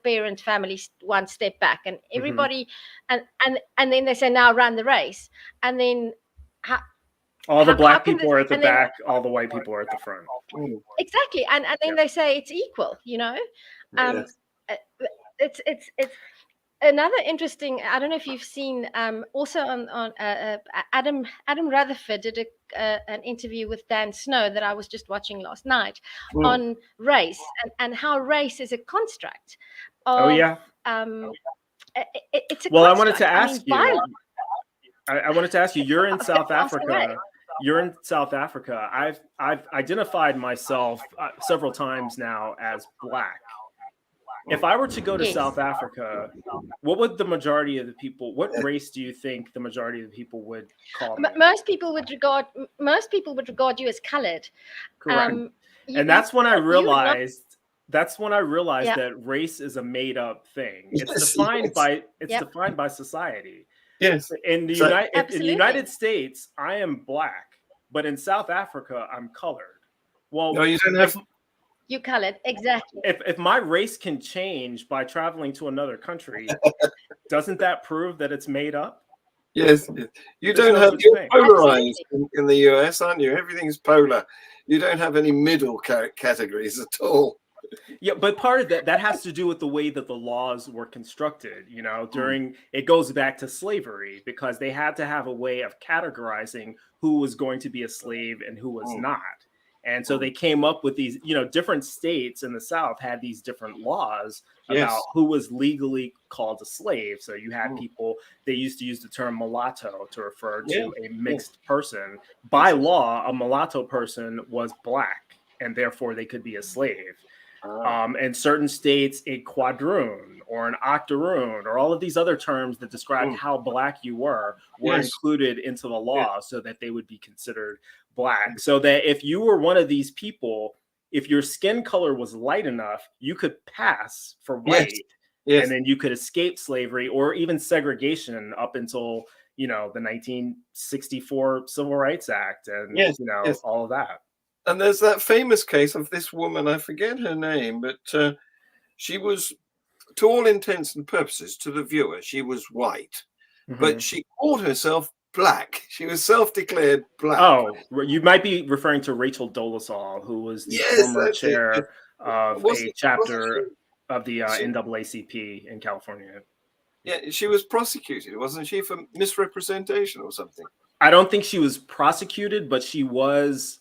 parent family, one step back, and everybody, and then they say, now run the race, and then all the black people are at the back, all the white people are at the front. Exactly, and then they say it's equal. It's another interesting. I don't know if you've seen also on Adam Rutherford did an interview with Dan Snow that I was just watching last night on race, and how race is a construct of, it's a construct. I wanted to ask you. I wanted to ask you. You're in South Africa. You're in South Africa. I've identified myself several times now as black. If I were to go to South Africa, what would the majority of the people? What race do you think the majority of the people would call me? Most people would regard you as colored. Correct. And that's when I realized. That's when I realized that race is a made-up thing. It's defined by society. Yes. In the So- in the Absolutely. United States, I am black, but in South Africa, I'm colored. Well, No, you don't have. You colored, exactly. if my race can change by traveling to another country, doesn't that prove that it's made up? Yes, yes. You There's don't no have. such You're thing. polarized in the US, aren't you? Everything's polar. You don't have any middle categories at all. Yeah, but part of that has to do with the way that the laws were constructed. During it goes back to slavery, because they had to have a way of categorizing who was going to be a slave and who was not. And so they came up with these, different states in the South had these different laws about who was legally called a slave. So you had people, they used to use the term mulatto to refer to a mixed person. By law, a mulatto person was black, and therefore they could be a slave. In certain states, a quadroon or an octoroon or all of these other terms that described how black you were included into the law so that they would be considered black. So that if you were one of these people, if your skin color was light enough, you could pass for white, and then you could escape slavery or even segregation up until, the 1964 Civil Rights Act and, all of that. And there's that famous case of this woman, I forget her name, but she was, to all intents and purposes, to the viewer, she was white, but she called herself black. She was self-declared black. Oh, you might be referring to Rachel Dolezal, who was the former chair of a chapter of the NAACP in California. Yeah, she was prosecuted, wasn't she, for misrepresentation or something? I don't think she was prosecuted, but she was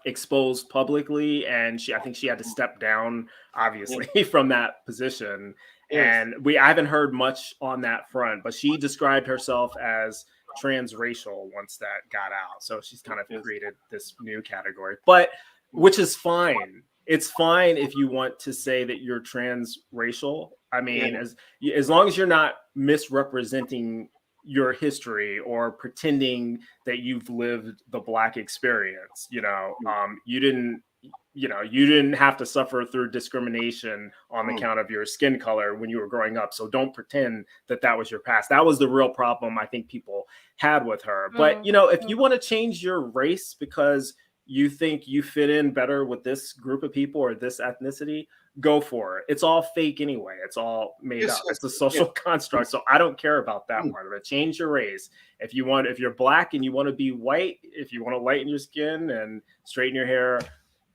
exposed publicly, and I think she had to step down, obviously, from that position. And I haven't heard much on that front, but she described herself as transracial once that got out. So she's kind of created this new category, but which is fine. It's fine if you want to say that you're transracial. I mean, as long as you're not misrepresenting your history or pretending that you've lived the black experience. You didn't have to suffer through discrimination on the count of your skin color when you were growing up. So don't pretend that that was your past. That was the real problem I think people had with her. But if you want to change your race because you think you fit in better with this group of people or this ethnicity, go for it. It's all fake anyway. It's all made up. It's a social construct. So I don't care about that part of it. Change your race. If you're black and you want to be white, if you want to lighten your skin and straighten your hair,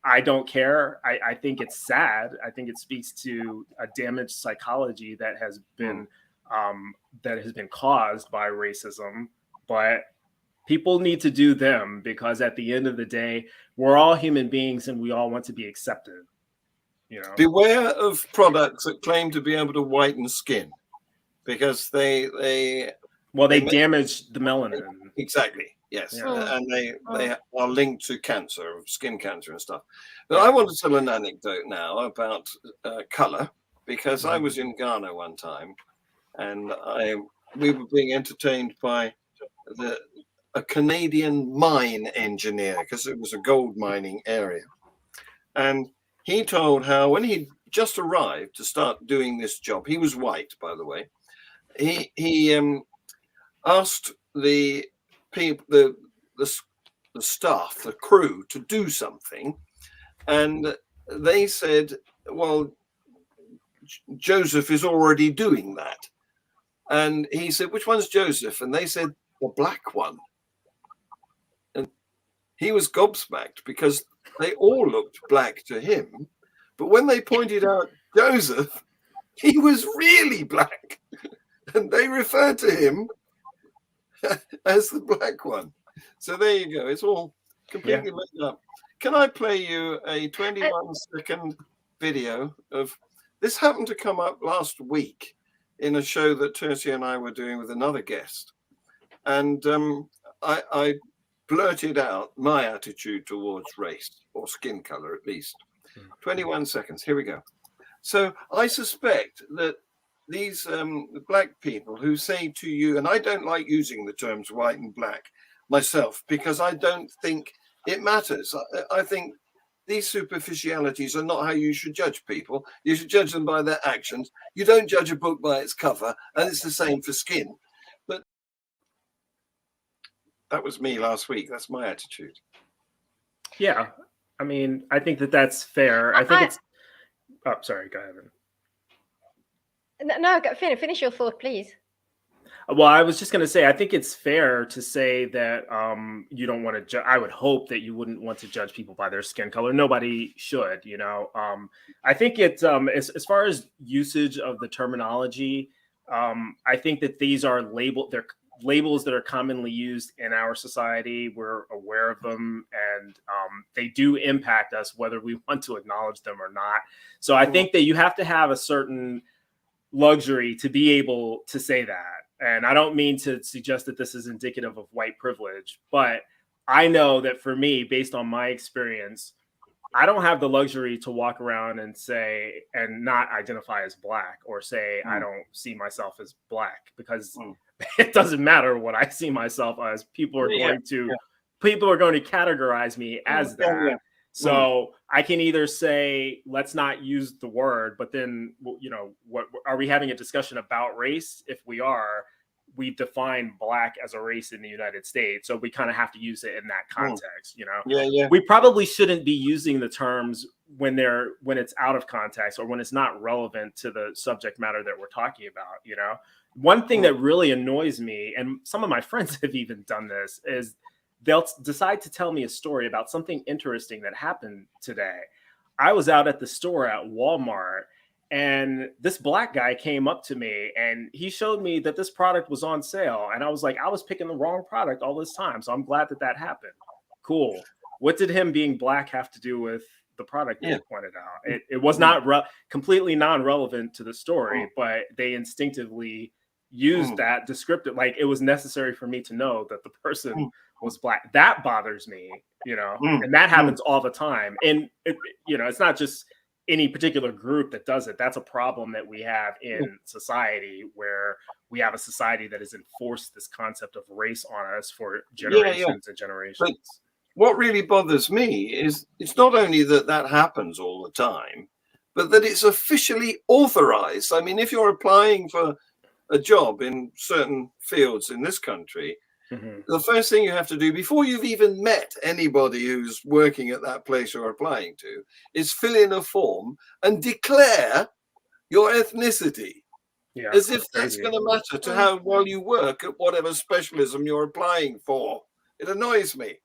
I don't care. I think it's sad. I think it speaks to a damaged psychology that has been caused by racism. But people need to do them, because at the end of the day, we're all human beings and we all want to be accepted. Beware of products that claim to be able to whiten skin, because they damage the melanin. Exactly. Yes. And they are linked to cancer, skin cancer and stuff. But I want to tell an anecdote now about color, because I was in Ghana one time, and we were being entertained by a Canadian mine engineer, because it was a gold mining area. And he told how when he just arrived to start doing this job, he was white, by the way. He asked the people, the staff, the crew, to do something, and they said, "Well, Joseph is already doing that." And he said, "Which one's Joseph?" And they said, "The black one." And he was gobsmacked, because they all looked black to him. But when they pointed out Joseph, he was really black. And they referred to him as the black one. So there you go. It's all completely made up. Can I play you a 21-second video of this? Happened to come up last week in a show that Tercia and I were doing with another guest. And I blurted out my attitude towards race, or skin color at least. 21 seconds. Here we go. So I suspect that these black people who say to you, and I don't like using the terms white and black myself, because I don't think it matters. I think these superficialities are not how you should judge people. You should judge them by their actions. You don't judge a book by its cover, and it's the same for skin. that was me last week. That's my attitude. Yeah, I mean, I think that's fair. I think it's. Oh, sorry. Go ahead. No, finish your thought, please. Well, I was just going to say, I think it's fair to say that you don't want to. I would hope that you wouldn't want to judge people by their skin color. Nobody should, you know. I think it's as far as usage of the terminology. I think that these are they're labels that are commonly used in our society. We're aware of them, and they do impact us whether we want to acknowledge them or not. So I think that you have to have a certain luxury to be able to say that. And I don't mean to suggest that this is indicative of white privilege, but I know that for me, based on my experience, I don't have the luxury to walk around and say and not identify as Black, or say I don't see myself as Black, because it doesn't matter what I see myself as. People are going to categorize me as that. So I can either say, let's not use the word, but then, you know, what are we having a discussion about race? If we are, we define Black as a race in the United States. So we kind of have to use it in that context, you know? We probably shouldn't be using the terms when it's out of context, or when it's not relevant to the subject matter that we're talking about, you know? One thing that really annoys me, and some of my friends have even done this, is they'll decide to tell me a story about something interesting that happened today. I was out at the store at Walmart, and this Black guy came up to me and he showed me that this product was on sale. And I was like, I was picking the wrong product all this time. So I'm glad that happened. Cool. What did him being Black have to do with the product that he pointed out? It was not completely non-relevant to the story, but they instinctively used that descriptive, like it was necessary for me to know that the person was Black. That bothers me, you know, and that happens all the time. And you know, it's not just any particular group that does it. That's a problem that we have in society, where we have a society that has enforced this concept of race on us for generations and generations. But what really bothers me is it's not only that happens all the time, but that it's officially authorized. I mean, if you're applying for a job in certain fields in this country, the first thing you have to do before you've even met anybody who's working at that place you're applying to is fill in a form and declare your ethnicity, as if that's going to matter to how well you work at whatever specialism you're applying for. It annoys me.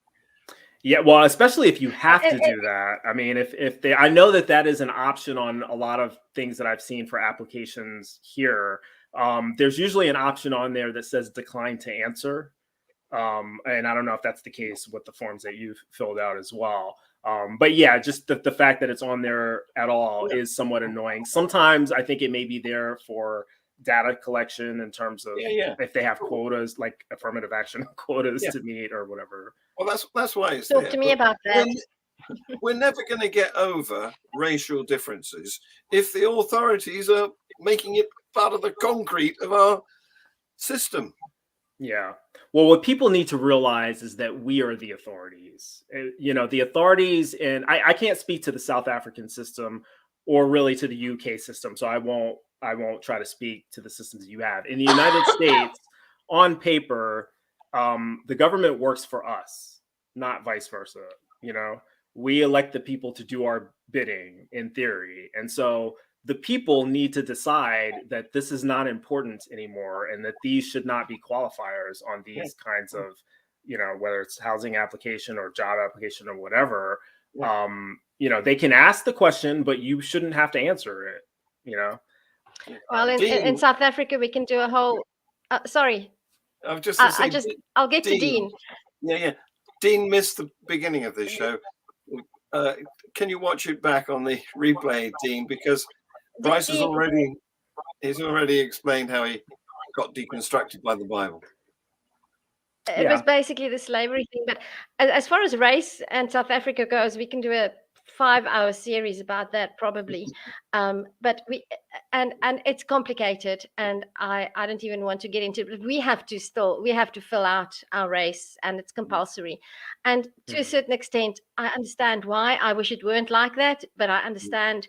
Yeah, well, especially if you have to do that. I mean, if they, I know that is an option on a lot of things that I've seen for applications here. There's usually an option on there that says decline to answer. And I don't know if that's the case with the forms that you've filled out as well. But yeah, just the fact that it's on there at all is somewhat annoying. Sometimes I think it may be there for data collection in terms of if they have quotas, like affirmative action quotas to meet or whatever. Well, that's why it's Talk there. to me about that. We're never going to get over racial differences if the authorities are making it part of the concrete of our system. Yeah. Well, what people need to realize is that we are the authorities. You know, the authorities, and I can't speak to the South African system or really to the UK system, so I won't try to speak to the systems you have. In the United States, on paper, the government works for us, not vice versa. You know, we elect the people to do our bidding in theory. And so the people need to decide that this is not important anymore, and that these should not be qualifiers on these kinds of, you know, whether it's housing application or job application or whatever. You know, they can ask the question, but you shouldn't have to answer it, you know? Well, in South Africa, we can do a whole, sorry. I'll get to Dean. Yeah. Dean missed the beginning of this show. Can you watch it back on the replay, Dean? Because Bryce has already explained how he got deconstructed by the Bible. It was basically the slavery thing. But as far as race and South Africa goes, we can do a 5-hour series about that probably. But it's complicated, and I don't even want to get into it. But we have to fill out our race, and it's compulsory. And to a certain extent, I understand why. I wish it weren't like that, but I understand.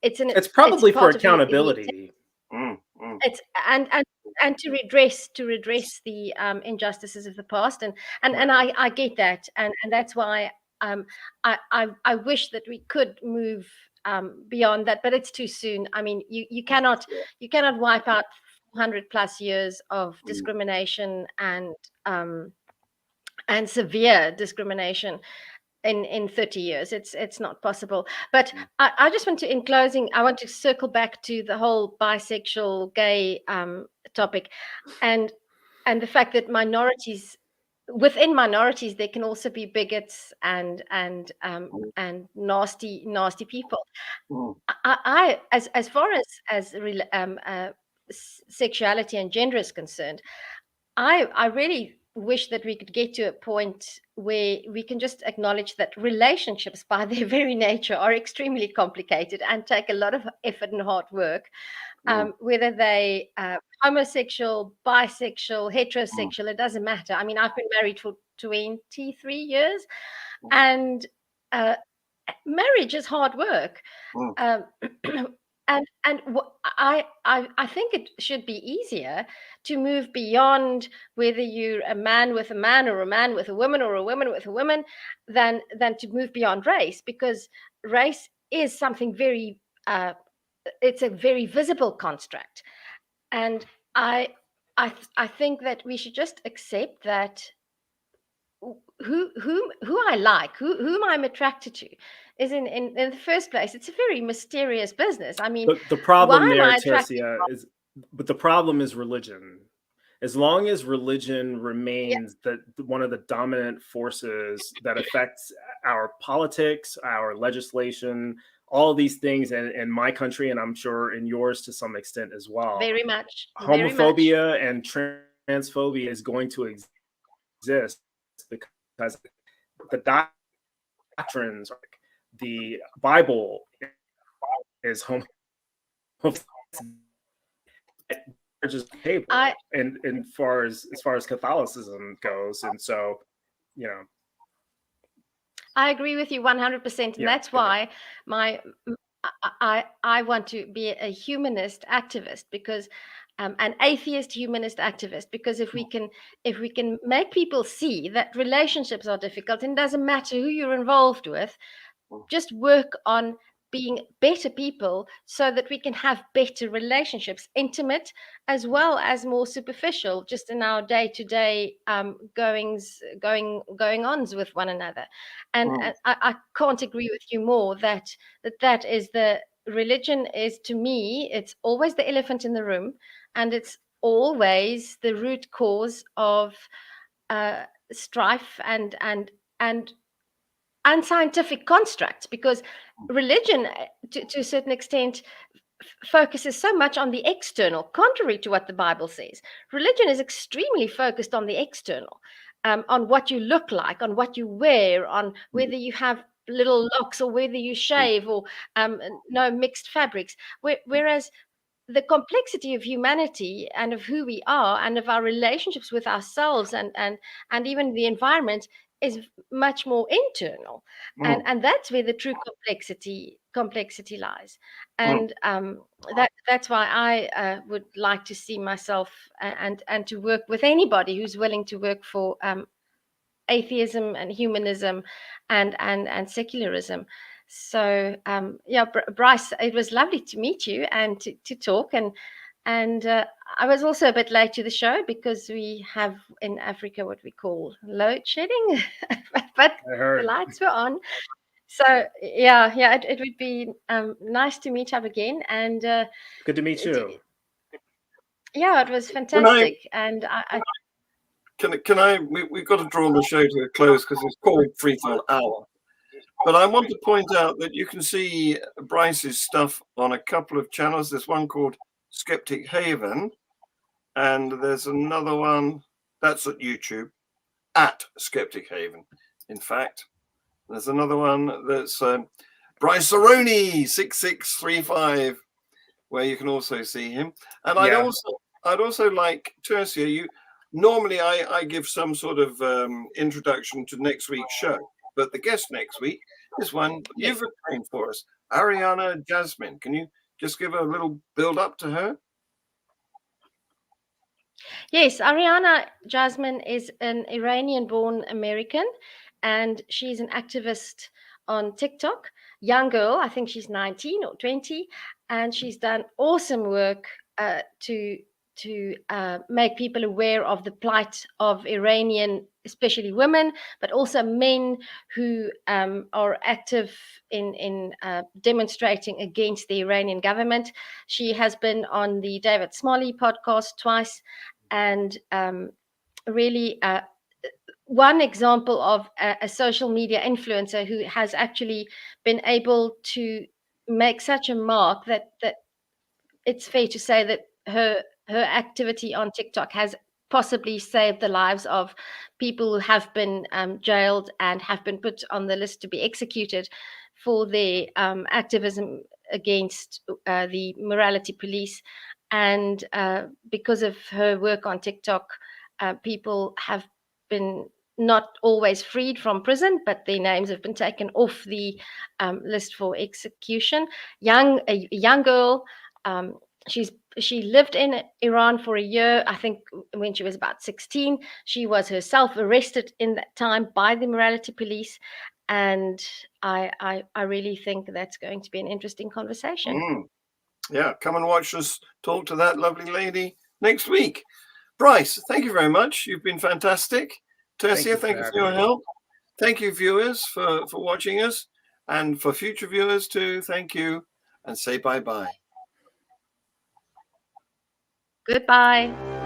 It's probably for accountability. It's and and to redress the injustices of the past, and I get that, and that's why I wish that we could move beyond that, but it's too soon. I mean, you cannot wipe out 100 plus years of discrimination and severe discrimination in 30 years. It's not possible. But I just want to, in closing, I want to circle back to the whole bisexual gay topic, and the fact that within minorities there can also be bigots and nasty people. I as far as sexuality and gender is concerned, I really wish that we could get to a point where we can just acknowledge that relationships by their very nature are extremely complicated and take a lot of effort and hard work, whether they homosexual, bisexual, heterosexual, it doesn't matter. I mean, I've been married for 23 years, and marriage is hard work. I think it should be easier to move beyond whether you're a man with a man or a man with a woman or a woman with a woman than to move beyond race, because race is something very it's a very visible construct, and I think that we should just accept that who I like, whom I'm attracted to, is in the first place. It's a very mysterious business. I mean, the problem why there, am I attracted? Tercia, but the problem is religion. As long as religion remains one of the dominant forces that affects our politics, our legislation, all these things, in my country, and I'm sure in yours to some extent as well. Very much. Homophobia and transphobia is going to exist because the doctrines, the Bible is just table, and far as Catholicism goes, and so I agree with you 100%, and that's why I want to be a humanist activist, because an atheist humanist activist, because if we can make people see that relationships are difficult, and it doesn't matter who you're involved with, just work on being better people so that we can have better relationships, intimate as well as more superficial, just in our day-to-day going-ons with one another. And I can't agree with you more that is the religion is, to me, it's always the elephant in the room, and it's always the root cause of strife and unscientific constructs, because religion to a certain extent focuses so much on the external, contrary to what the Bible says. Religion is extremely focused on the external, on what you look like, on what you wear, on whether you have little locks or whether you shave, or no mixed fabrics, whereas the complexity of humanity and of who we are and of our relationships with ourselves and even the environment is much more internal, and that's where the true complexity lies. And that's why I would like to see myself and to work with anybody who's willing to work for atheism and humanism and secularism. So Bryce, it was lovely to meet you and to talk, and I was also a bit late to the show because we have in Africa what we call load shedding, but the lights were on. So it would be nice to meet up again, and good to meet you. It was fantastic. We've got to draw the show to a close because it's called Free Thought Hour. But I want to point out that you can see Bryce's stuff on a couple of channels. There's one called Skeptic Haven, and there's another one that's at YouTube at Skeptic Haven. In fact, there's another one that's Bryce Aroni 6635, where you can also see him. And I'd also like, Tercia, normally I give some sort of introduction to next week's show, but the guest next week is one you've obtained for us, Ariana Jasmine. Can you just give a little build up to her? Yes, Ariana Jasmine is an Iranian-born American, and she's an activist on TikTok. Young girl, I think she's 19 or 20, and she's done awesome work to make people aware of the plight of Iranian, especially women, but also men who are active in demonstrating against the Iranian government. She has been on the David Smalley podcast twice, and really one example of a social media influencer who has actually been able to make such a mark that it's fair to say that her activity on TikTok has possibly saved the lives of people who have been jailed and have been put on the list to be executed for their activism against the morality police. And because of her work on TikTok, people have been not always freed from prison, but their names have been taken off the list for execution. A young girl. Um, she lived in Iran for a year. I think when she was about 16, she was herself arrested in that time by the morality police, and I really think that's going to be an interesting conversation. Yeah, come and watch us talk to that lovely lady next week. Bryce, thank you very much. You've been fantastic. Tercia, thank you for your help. Thank you, viewers, for watching us, and for future viewers too. Thank you, and say bye-bye. Goodbye.